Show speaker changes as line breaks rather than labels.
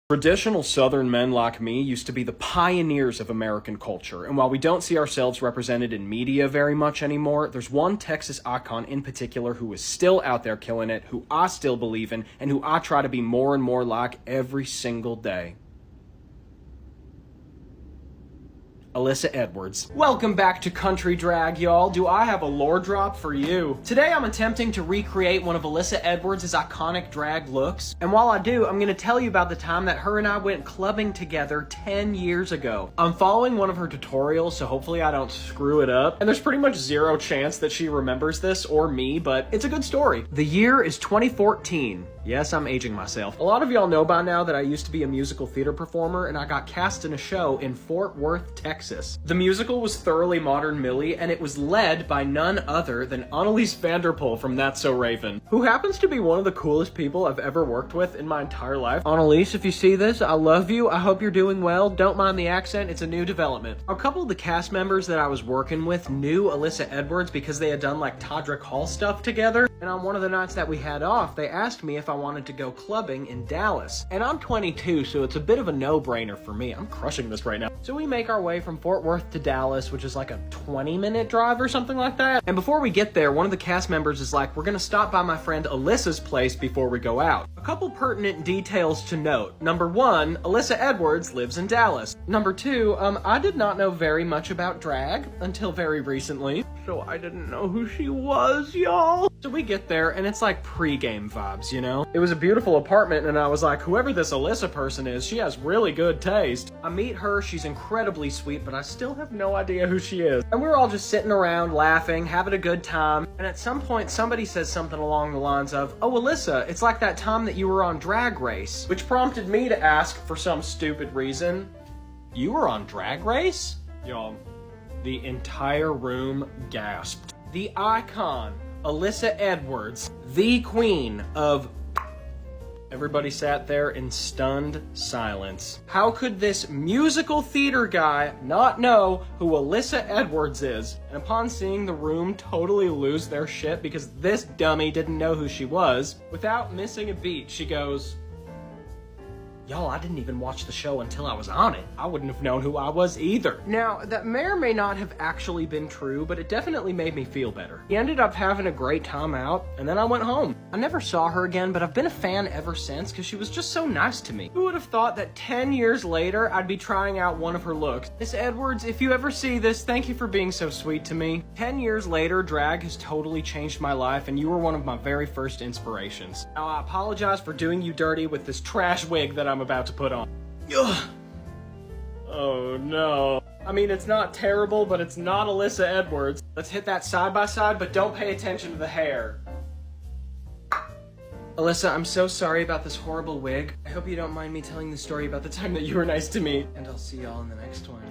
Traditional Southern men like me used to be the pioneers of American culture, and while we don't see ourselves represented in media very much anymore, there's one Texas icon in particular who is still out there killing it, who I still believe in, and who I try to be more and more like every single day. Alyssa Edwards. Welcome back to Country Drag, y'all. Do I have a lore drop for you? Today I'm attempting to recreate one of Alyssa Edwards' iconic drag looks. And while I do, I'm gonna tell you about the time that her and I went clubbing together 10 years ago. I'm following one of her tutorials, so hopefully I don't screw it up. And there's pretty much zero chance that she remembers this or me, but it's a good story. The year is 2014. Yes, I'm aging myself. A lot of y'all know by now that I used to be a musical theater performer, and I got cast in a show in Fort Worth, Texas. The musical was Thoroughly Modern Millie, and it was led by none other than Annalise Vanderpool from That's So Raven, who happens to be one of the coolest people I've ever worked with in my entire life. Annalise, if you see this, I love you. I hope you're doing well. Don't mind the accent. It's a new development. A couple of the cast members that I was working with knew Alyssa Edwards because they had done like Todrick Hall stuff together. And on one of the nights that we had off, they asked me if I wanted to go clubbing in Dallas. And I'm 22, so it's a bit of a no-brainer for me. I'm crushing this right now. So we make our way from Fort Worth to Dallas, which is like a 20-minute drive or something like that. And before we get there, one of the cast members is like, we're gonna stop by my friend Alyssa's place before we go out. A couple pertinent details to note. Number one, Alyssa Edwards lives in Dallas. Number two, I did not know very much about drag until very recently, so I didn't know who she was, y'all. So we get there, and it's like pre-game vibes, you know? It was a beautiful apartment, and I was like, whoever this Alyssa person is, she has really good taste. I meet her, she's incredibly sweet, but I still have no idea who she is. And we're all just sitting around, laughing, having a good time, and at some point, somebody says something along the lines of, oh, Alyssa, it's like that time that you were on Drag Race, which prompted me to ask, for some stupid reason, you were on Drag Race? Y'all, the entire room gasped. The icon, Alyssa Edwards, the queen of... Everybody sat there in stunned silence. How could this musical theater guy not know who Alyssa Edwards is? And upon seeing the room totally lose their shit because this dummy didn't know who she was, without missing a beat, she goes, y'all, I didn't even watch the show until I was on it. I wouldn't have known who I was either. Now, that may or may not have actually been true, but it definitely made me feel better. We ended up having a great time out, and then I went home. I never saw her again, but I've been a fan ever since because she was just so nice to me. Who would have thought that 10 years later, I'd be trying out one of her looks? Miss Edwards, if you ever see this, thank you for being so sweet to me. 10 years later, drag has totally changed my life, and you were one of my very first inspirations. Now, I apologize for doing you dirty with this trash wig that I'm about to put on. Ugh. Oh no. I mean, it's not terrible, but it's not Alyssa Edwards. Let's hit that side by side, but don't pay attention to the hair. Alyssa, I'm so sorry about this horrible wig. I hope you don't mind me telling the story about the time that you were nice to me. And I'll see y'all in the next one.